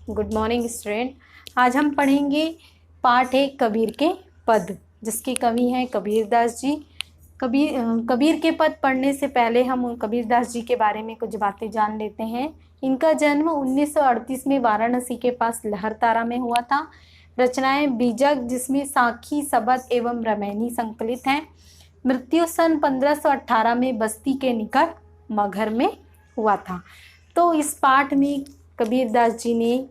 Good morning student. आज हम पढ़ेंगे पाठ एक कबीर के पद, जिसके कवि हैं कबीरदास जी। कबीर के पद पढ़ने से पहले हम कबीरदास जी के बारे में कुछ बातें जान लेते हैं। इनका जन्म 1938 में वाराणसी के पास लहरतारा में हुआ था। रचनाएं बीजक, जिसमें साखी, सबद एवं रमैनी संकलित हैं। मृत्यु सन 1518 में बस्ती के निकट मगहर में हुआ था। तो इस पाठ में कबीरदास जी ने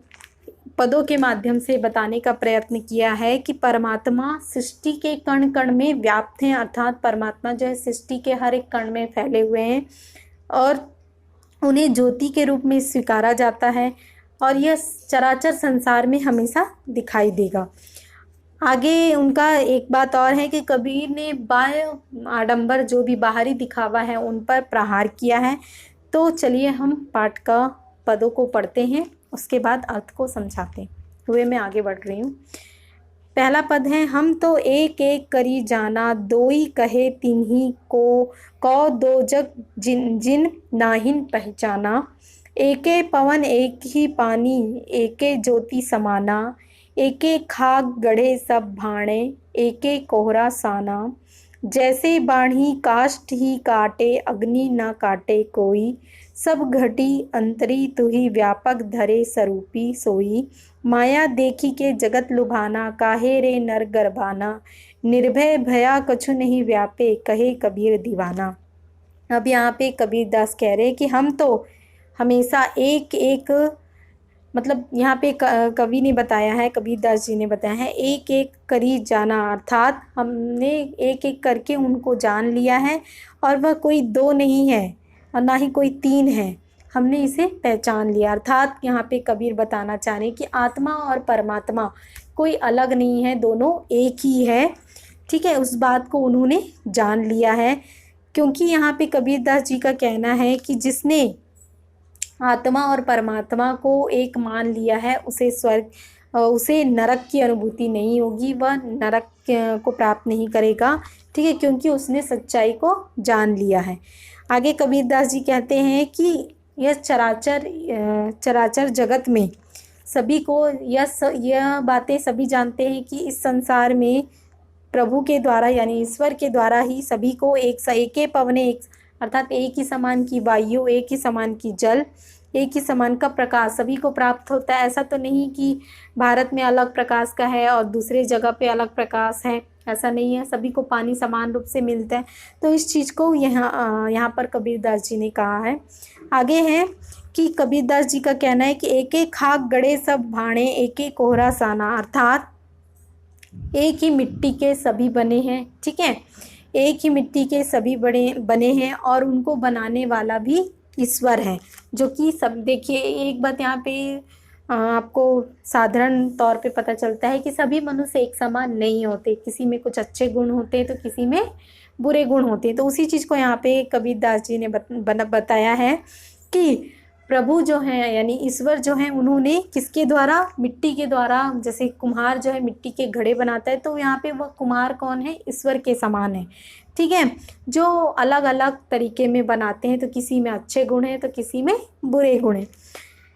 पदों के माध्यम से बताने का प्रयत्न किया है कि परमात्मा सृष्टि के कण कण में व्याप्त हैं, अर्थात परमात्मा जो है सृष्टि के हर एक कण में फैले हुए हैं और उन्हें ज्योति के रूप में स्वीकारा जाता है और यह चराचर संसार में हमेशा दिखाई देगा। आगे उनका एक बात और है कि कबीर ने बाह्य आडंबर, जो भी बाहरी दिखावा है, उन पर प्रहार किया है। तो चलिए हम पाठ का पदों को पढ़ते हैं, उसके बाद अर्थ को समझाते हुए मैं आगे बढ़ रही हूँ। पहला पद है, हम तो एक एक करी जाना, दोई कहे तिन्ही को, कौ दो जग जिन जिन नाहिन पहचाना। एके पवन एक ही पानी, एके ज्योति समाना, एके खाक गढ़े सब भाणे, एके कोहरा साना। जैसे बाढ़ी काष्ठ ही काटे, अग्नि न काटे कोई, सब घटी अंतरी तुही, व्यापक धरे स्वरूपी सोई। माया देखी के जगत लुभाना, काहे रे नर गर्भाना, निर्भय भया कछु नहीं व्यापे, कहे कबीर दीवाना। अब यहाँ पे कबीरदास कह रहे कि हम तो हमेशा एक एक, मतलब यहाँ पे कवि ने बताया है, कबीरदास जी ने बताया है, एक एक करी जाना, अर्थात हमने एक एक करके उनको जान लिया है और वह कोई दो नहीं है और ना ही कोई तीन है, हमने इसे पहचान लिया। अर्थात यहाँ पे कबीर बताना चाह रहे हैं कि आत्मा और परमात्मा कोई अलग नहीं है, दोनों एक ही है। ठीक है, उस बात को उन्होंने जान लिया है, क्योंकि यहाँ पे कबीरदास जी का कहना है कि जिसने आत्मा और परमात्मा को एक मान लिया है, उसे स्वर्ग, उसे नरक की अनुभूति नहीं होगी, वह नरक को प्राप्त नहीं करेगा। ठीक है, क्योंकि उसने सच्चाई को जान लिया है। आगे कबीरदास जी कहते हैं कि यह चराचर जगत में सभी को यह बातें सभी जानते हैं कि इस संसार में प्रभु के द्वारा यानी ईश्वर के द्वारा ही सभी को एके पवने, एक अर्थात एक ही समान की वायु, एक ही समान की जल, एक ही समान का प्रकाश सभी को प्राप्त होता है। ऐसा तो नहीं कि भारत में अलग प्रकाश का है और दूसरे जगह पे अलग प्रकाश है, ऐसा नहीं है, सभी को पानी समान रूप से मिलता है। तो इस चीज़ को यहाँ पर कबीरदास जी ने कहा है। आगे है कि कबीरदास जी का कहना है कि एक एक खाक गड़े सब भाणे, एक एक कोहरा साना, अर्थात एक ही मिट्टी के सभी बने हैं। ठीक है, एक ही मिट्टी के सभी बने हैं और उनको बनाने वाला भी ईश्वर है, जो कि सब, देखिए एक बात यहाँ पे आपको साधारण तौर पे पता चलता है कि सभी मनुष्य एक समान नहीं होते, किसी में कुछ अच्छे गुण होते हैं तो किसी में बुरे गुण होते हैं। तो उसी चीज़ को यहाँ पे कबीरदास जी ने बताया है कि प्रभु जो हैं यानी ईश्वर जो हैं, उन्होंने किसके द्वारा, मिट्टी के द्वारा, जैसे कुम्हार जो है मिट्टी के घड़े बनाता है, तो यहाँ पे वह कुम्हार कौन है, ईश्वर के समान है। ठीक है, जो अलग अलग तरीके में बनाते हैं, तो किसी में अच्छे गुण हैं तो किसी में बुरे गुण हैं।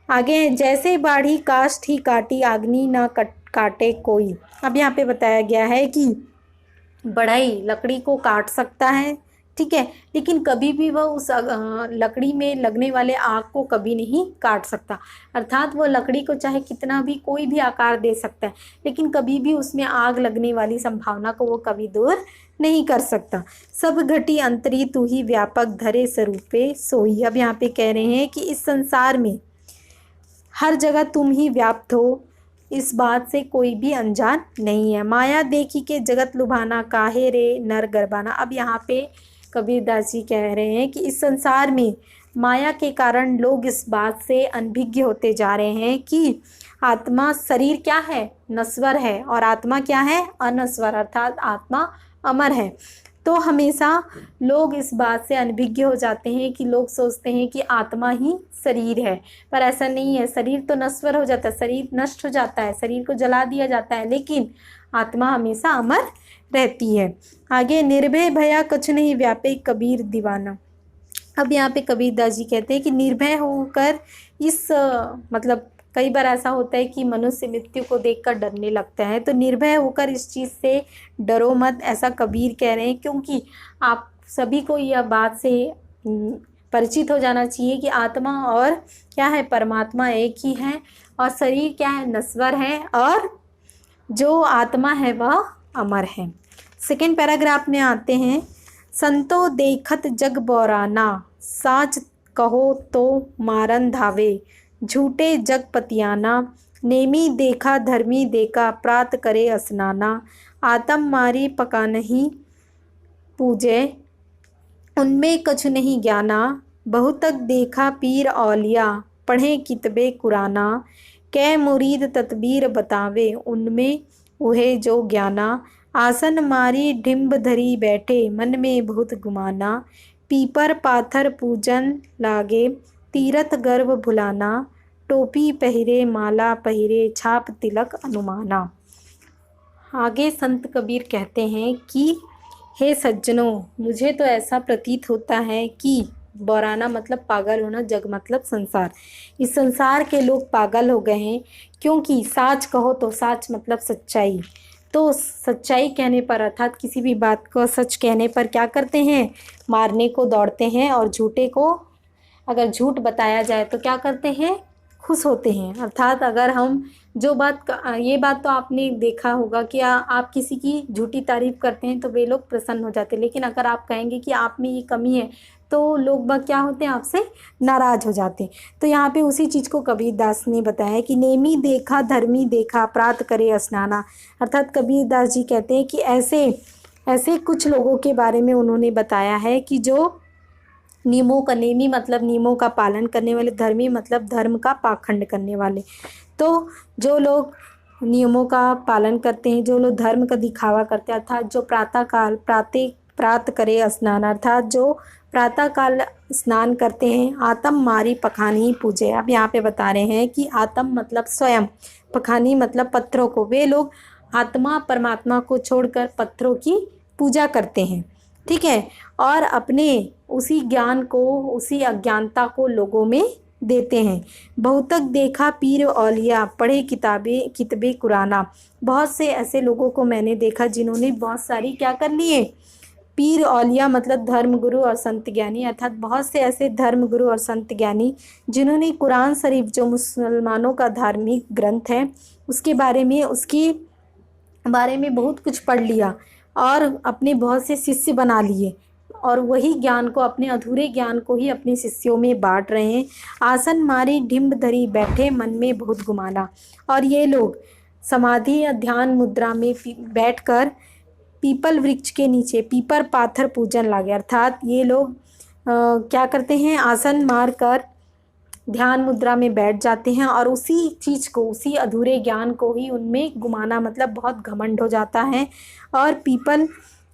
आगे, जैसे बाढ़ी काष्ठ ही काटी, अग्नि ना काटे कोई। अब यहाँ पे बताया गया है कि बढ़ई लकड़ी को काट सकता है, ठीक है, लेकिन कभी भी वह उस लकड़ी में लगने वाले आग को कभी नहीं काट सकता। अर्थात वह लकड़ी को चाहे कितना भी कोई भी आकार दे सकता है, लेकिन कभी भी उसमें आग लगने वाली संभावना को वो कभी दूर नहीं कर सकता। सब घटी अंतरी तू ही, व्यापक धरे स्वरूपे सोई। अब यहाँ पे कह रहे हैं कि इस संसार में हर जगह तुम ही व्याप्त हो, इस बात से कोई भी अनजान नहीं है। माया देखी के जगत लुभाना, काहे रे नर गर्भाना। अब यहाँ पे कबीरदास जी कह रहे हैं कि इस संसार में माया के कारण लोग इस बात से अनभिज्ञ होते जा रहे हैं कि आत्मा, शरीर क्या है, नश्वर है, और आत्मा क्या है, अनश्वर, अर्थात आत्मा अमर है। तो हमेशा लोग इस बात से अनभिज्ञ हो जाते हैं कि लोग सोचते हैं कि आत्मा ही शरीर है, पर ऐसा नहीं है। शरीर तो नश्वर हो जाता है, शरीर नष्ट हो जाता है, शरीर को जला दिया जाता है, लेकिन आत्मा हमेशा अमर रहती है। आगे, निर्भय भया कछु नहीं व्यापे, कबीर दीवाना। अब यहाँ पे कबीरदास जी कहते हैं कि निर्भय होकर इस मतलब कई बार ऐसा होता है कि मनुष्य मृत्यु को देखकर डरने लगता है, तो निर्भय होकर इस चीज़ से डरो मत, ऐसा कबीर कह रहे हैं। क्योंकि आप सभी को यह बात से परिचित हो जाना चाहिए कि आत्मा और क्या है, परमात्मा एक ही है, और शरीर क्या है, नश्वर है, और जो आत्मा है वह अमर है। सेकेंड पैराग्राफ में आते हैं। संतो देखत जग बौराना, साच कहो तो मारन धावे, झूठे जग पतियाना, नेमी देखा धर्मी देखा, प्रात करे स्नाना, आतम मारी पका नहीं पूजे, उनमें कछु नहीं ज्ञाना, बहुतक देखा पीर औलिया, पढ़े कितबे कुराना, कै मुरीद तदबीर बतावे, उनमें उहे जो ज्ञाना, आसन मारी ढिम्ब धरी बैठे, मन में बहुत गुमाना, पीपर पाथर पूजन लागे, तीरथ गर्व भुलाना, टोपी पहरे माला पहरे, छाप तिलक अनुमाना। आगे संत कबीर कहते हैं कि हे सज्जनों, मुझे तो ऐसा प्रतीत होता है कि बौराना मतलब पागल होना, जग मतलब संसार, इस संसार के लोग पागल हो गए हैं। क्योंकि साच कहो तो साच मतलब सच्चाई, तो सच्चाई कहने पर अर्थात किसी भी बात को सच कहने पर क्या करते हैं, मारने को दौड़ते हैं, और झूठे को अगर झूठ बताया जाए तो क्या करते हैं, खुश होते हैं। अर्थात अगर हम जो बात, ये बात तो आपने देखा होगा कि आप किसी की झूठी तारीफ करते हैं तो वे लोग प्रसन्न हो जाते हैं, लेकिन अगर आप कहेंगे कि आप में ये कमी है तो लोग बाग क्या होते हैं, आपसे नाराज़ हो जाते हैं। तो यहाँ पे उसी चीज़ को कबीर दास ने बताया कि नेमी देखा धर्मी देखा, प्रात करे स्नाना। अर्थात कबीर दास जी कहते हैं कि ऐसे ऐसे कुछ लोगों के बारे में उन्होंने बताया है कि जो नियमों का, नेमी मतलब नियमों का पालन करने वाले, धर्मी मतलब धर्म का पाखंड करने वाले। तो जो लोग नियमों का पालन करते हैं, जो लोग धर्म का दिखावा करते हैं, अर्थात जो प्रात करे स्नान, अर्थात जो प्रातःकाल स्नान करते हैं, आत्म मारी पखानी पूजे। अब यहाँ पे बता रहे हैं कि आत्म मतलब स्वयं, पखानी मतलब पत्थरों को, वे लोग आत्मा परमात्मा को छोड़कर पत्थरों की पूजा करते हैं, ठीक है, और अपने उसी ज्ञान को, उसी अज्ञानता को लोगों में देते हैं। बहुतक देखा पीर औलिया, पढ़े किताबे कुराना। बहुत से ऐसे लोगों को मैंने देखा जिन्होंने बहुत सारी क्या कर लिए, पीर औलिया मतलब धर्म गुरु और संत ज्ञानी, अर्थात बहुत से ऐसे धर्म गुरु और संत ज्ञानी जिन्होंने कुरान शरीफ जो मुसलमानों का धार्मिक ग्रंथ है उसके बारे में बहुत कुछ पढ़ लिया और अपने बहुत से शिष्य बना लिए, और वही ज्ञान को, अपने अधूरे ज्ञान को ही अपने शिष्यों में बांट रहे हैं। आसन मारी ढिम्ब धरी बैठे, मन में बहुत गुमाना। और ये लोग समाधि या ध्यान मुद्रा में बैठकर पीपल वृक्ष के नीचे पीपर पाथर पूजन लागे, अर्थात ये लोग क्या करते हैं, आसन मार कर ध्यान मुद्रा में बैठ जाते हैं और उसी चीज़ को, उसी अधूरे ज्ञान को ही उनमें गुमाना मतलब बहुत घमंड हो जाता है, और पीपल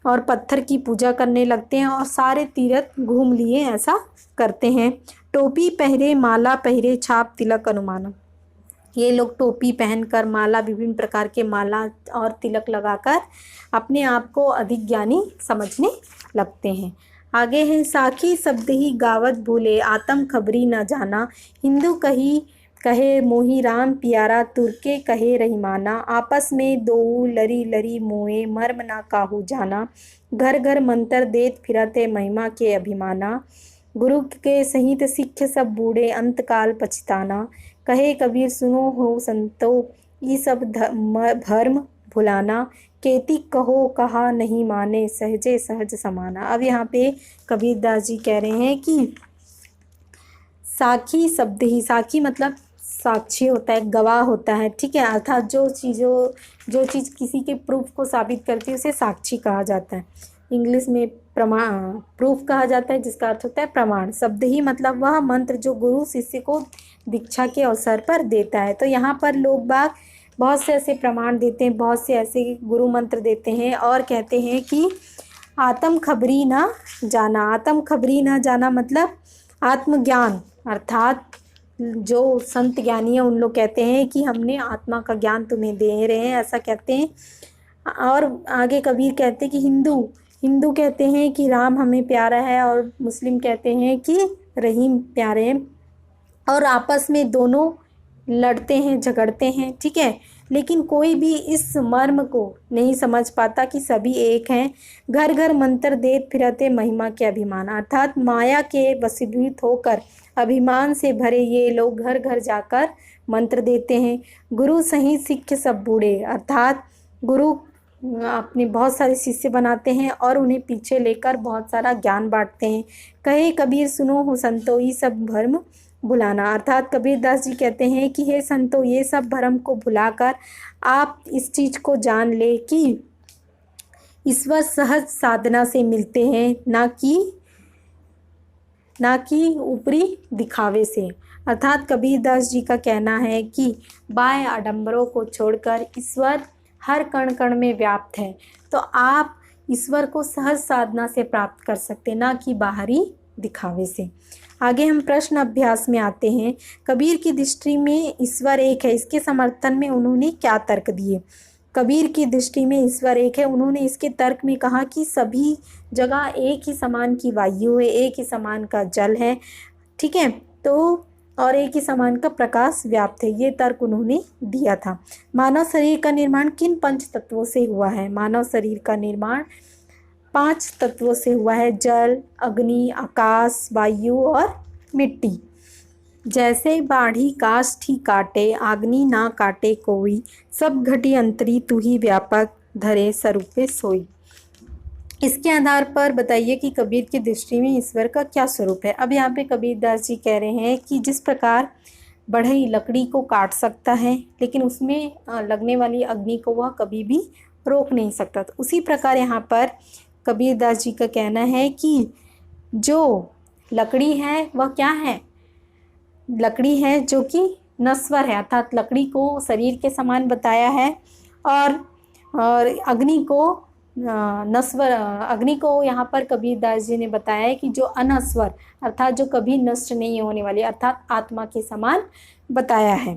और पत्थर की पूजा करने लगते हैं और सारे तीर्थ घूम लिए ऐसा करते हैं। टोपी पहरे माला पहरे, छाप तिलक अनुमानम। ये लोग टोपी पहनकर, माला, विभिन्न प्रकार के माला और तिलक लगाकर अपने आप को अधिक ज्ञानी समझने लगते हैं। आगे है, साखी शब्द ही गावत भूले, आत्म खबरी न जाना, हिंदू कहे मोही राम प्यारा, तुर्के कहे रहीमाना, आपस में दो लरी लरी मोए, मर्म ना काहू जाना, घर घर मंत्र देत फिरते, महिमा के अभिमाना, गुरु के सहित सिख सब बूढ़े, अंतकाल पछताना, कहे कबीर सुनो हो संतो, ये सब भर्म भुलाना, केती कहो कहा नहीं माने, सहजे सहज समाना। अब यहाँ पे कबीर दास जी कह रहे हैं कि साखी शब्द ही, साखी मतलब साक्षी होता है, गवाह होता है, ठीक है, अर्थात जो चीज़ किसी के प्रूफ को साबित करती है उसे साक्षी कहा जाता है। इंग्लिश में प्रमाण, प्रूफ कहा जाता है, जिसका अर्थ होता है प्रमाण। शब्द ही मतलब वह मंत्र जो गुरु शिष्य को दीक्षा के अवसर पर देता है। तो यहाँ पर लोग बाग बहुत से ऐसे प्रमाण देते हैं, बहुत से ऐसे गुरु मंत्र देते हैं और कहते हैं कि आत्म खबरी ना जाना। आत्म खबरी ना जाना मतलब आत्मज्ञान, अर्थात जो संत ज्ञानी है उन लोग कहते हैं कि हमने आत्मा का ज्ञान तुम्हें दे रहे हैं, ऐसा कहते हैं। और आगे कबीर कहते हैं कि हिंदू कहते हैं कि राम हमें प्यारा है, और मुस्लिम कहते हैं कि रहीम प्यारे हैं, और आपस में दोनों लड़ते हैं, झगड़ते हैं, ठीक है, लेकिन कोई भी इस मर्म को नहीं समझ पाता कि सभी एक हैं। घर घर मंत्र देत फिरते महिमा के अभिमान, अर्थात माया के वशीभूत होकर अभिमान से भरे ये लोग घर घर जाकर मंत्र देते हैं। गुरु सही सिख सब बूढ़े, अर्थात गुरु अपने बहुत सारे शिष्य बनाते हैं और उन्हें पीछे लेकर बहुत सारा ज्ञान बांटते हैं। कहे कबीर सुनो हो संतो ये सब भ्रम भुलाना, अर्थात कबीरदास जी कहते हैं कि हे संतो, ये सब भ्रम को भुलाकर आप इस चीज़ को जान ले कि ईश्वर सहज साधना से मिलते हैं, ना कि ऊपरी दिखावे से। अर्थात कबीरदास जी का कहना है कि बाह्य आडंबरों को छोड़कर ईश्वर हर कण कण में व्याप्त है, तो आप ईश्वर को सहज साधना से प्राप्त कर सकते, ना कि बाहरी दिखावे से। आगे हम प्रश्न अभ्यास में आते हैं। कबीर की दृष्टि में ईश्वर एक है, इसके समर्थन में उन्होंने क्या तर्क दिए। कबीर की दृष्टि में ईश्वर एक है, उन्होंने इसके तर्क में कहा कि सभी जगह एक ही समान की वायु है, एक ही समान का जल है, ठीक है, तो और एक ही समान का प्रकाश व्याप्त है, ये तर्क उन्होंने दिया था। मानव शरीर का निर्माण किन पंच तत्वों से हुआ है। मानव शरीर का निर्माण 5 तत्वों से हुआ है, जल, अग्नि, आकाश, वायु और मिट्टी। जैसे बाढ़ी काष्ठी काटे, आग्नि ना काटे कोई, सब घटी अंतरी तू ही व्यापक, धरे स्वरूपे सोई। इसके आधार पर बताइए कि कबीर की दृष्टि में ईश्वर का क्या स्वरूप है। अब यहाँ पे कबीरदास जी कह रहे हैं कि जिस प्रकार बढ़ई लकड़ी को काट सकता है, लेकिन उसमें लगने वाली अग्नि को वह कभी भी रोक नहीं सकता, तो उसी प्रकार यहाँ पर कबीरदास जी का कहना है कि जो लकड़ी है वह क्या है, लकड़ी है जो कि नश्वर है, अर्थात लकड़ी को शरीर के समान बताया है, और अग्नि को नश्वर, अग्नि को यहाँ पर कबीरदास जी ने बताया है कि जो अनश्वर, अर्थात जो कभी नष्ट नहीं होने वाली, अर्थात आत्मा के समान बताया है।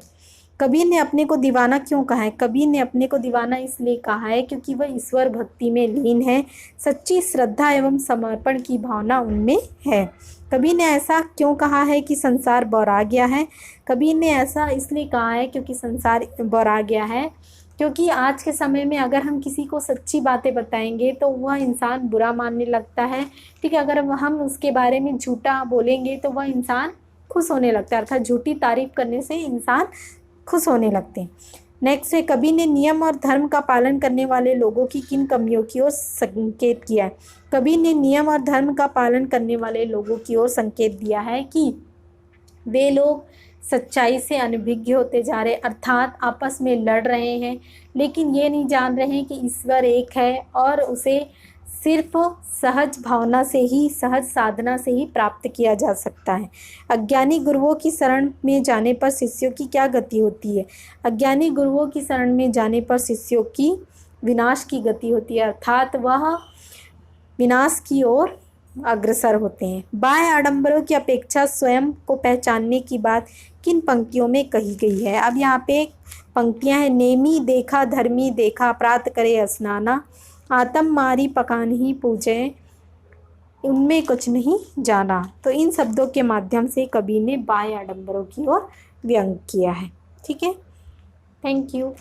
कबीर ने अपने को दीवाना क्यों कहा है। कबीर ने अपने को दीवाना इसलिए कहा है क्योंकि वह ईश्वर भक्ति में लीन है, सच्ची श्रद्धा एवं समर्पण की भावना उनमें है। कबीर ने ऐसा क्यों कहा है कि संसार बौरा गया है। कबीर ने ऐसा इसलिए कहा है क्योंकि संसार बौरा गया है, क्योंकि आज के समय में अगर हम किसी को सच्ची बातें बताएंगे तो वह इंसान बुरा मानने लगता है, ठीक है, अगर हम उसके बारे में झूठा बोलेंगे तो वह इंसान खुश होने लगता है, अर्थात झूठी तारीफ करने से इंसान खुश होने लगते हैं। नेक्स्ट है, कबीर ने नियम और धर्म का पालन करने वाले लोगों की किन कमियों की ओर संकेत किया है। कबीर ने नियम और धर्म का पालन करने वाले लोगों की ओर संकेत दिया है कि वे लोग सच्चाई से अनभिज्ञ होते जा रहे, अर्थात आपस में लड़ रहे हैं, लेकिन ये नहीं जान रहे हैं कि ईश्वर एक है और उसे सिर्फ सहज भावना से ही, सहज साधना से ही प्राप्त किया जा सकता है। अज्ञानी गुरुओं की शरण में जाने पर शिष्यों की क्या गति होती है। अज्ञानी गुरुओं की शरण में जाने पर शिष्यों की विनाश की गति होती है, अर्थात वह विनाश की ओर अग्रसर होते हैं। बाह्य आडंबरों की अपेक्षा स्वयं को पहचानने की बात किन पंक्तियों में कही गई है। अब यहाँ पे पंक्तियाँ हैं, नेमी देखा धर्मी देखा, प्रात करे स्नाना, आत्म मारी पकान ही पूजे, उनमें कुछ नहीं जाना। तो इन शब्दों के माध्यम से कबीर ने बाह्य आडंबरों की ओर व्यंग किया है। ठीक है, थैंक यू।